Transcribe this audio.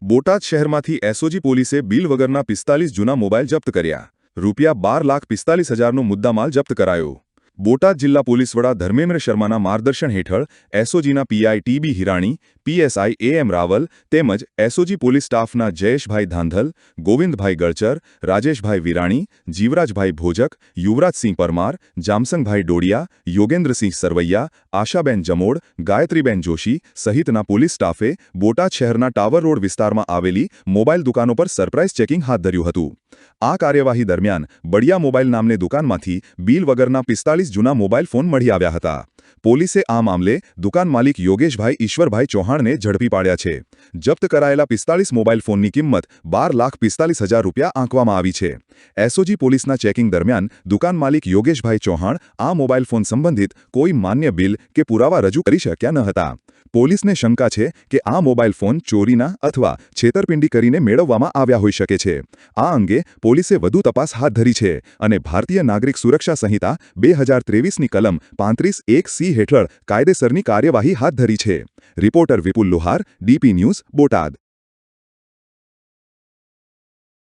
બોટાદ શહેરમાંથી એસઓજી પોલીસે બિલ વગરના 45 જૂના મોબાઈલ જપ્ત કર્યા. ₹12,45,000નો મુદ્દામાલ જપ્ત કરાયો. બોટાદ જિલ્લા પોલીસ વડા ધર્મેન્દ્ર શર્માના માર્ગદર્શન હેઠળ એસઓજીના PI TB Hirani, PSI AM Raval તેમજ એસઓજી પોલીસ સ્ટાફના જયેશભાઈ ધાંધલ, ગોવિંદભાઈ ગળચર, રાજેશભાઈ વિરાણી, જીવરાજભાઈ ભોજક, યુવરાજસિંહ પરમાર, જામસંગભાઈ ડોડિયા, યોગેન્દ્રસિંહ સરવૈયા, આશાબેન જમોડ, ગાયત્રીબેન જોશી સહિતના પોલીસ સ્ટાફે બોટાદ શહેરના ટાવર રોડ વિસ્તારમાં આવેલી મોબાઈલ દુકાનો પર સરપ્રાઇઝ ચેકિંગ હાથ ધર્યું હતું. આ કાર્યવાહી દરમિયાન બડિયા મોબાઈલ નામની દુકાનમાંથી બિલ વગરના 45 જૂના મોબાઈલ ફોન મળી આવ્યા હતા. પોલીસે આ મામલે દુકાન માલિક યોગેશભાઈ ઈશ્વરભાઈ ચૌહાણને ઝડપી પાડ્યા છે. જપ્ત કરાયેલા 45 મોબાઈલ ફોનની કિંમત ₹12,45,000 આંકવામાં આવી છે. એસઓજી પોલીસના ચેકિંગ દરમિયાન દુકાન માલિક યોગેશભાઈ ચૌહાણ આ મોબાઈલ ફોન સંબંધિત કોઈ માન્ય બિલ કે પુરાવા રજૂ કરી શક્યા ન હતા. પોલીસને શંકા છે કે આ મોબાઈલ ફોન ચોરીના અથવા છેતરપિંડી કરીને મેળવવામાં આવ્યા હોઈ શકે છે. આ અંગે પોલીસે વધુ તપાસ હાથ ધરી છે અને ભારતીય નાગરિક સુરક્ષા સંહિતા 2023ની કલમ 35(1)(c) હેઠળ કાયદેસરની કાર્યવાહી હાથ ધરી છે. રિપોર્ટર વિપુલ લોહાર, ડીપી ન્યૂઝ, બોટાદ.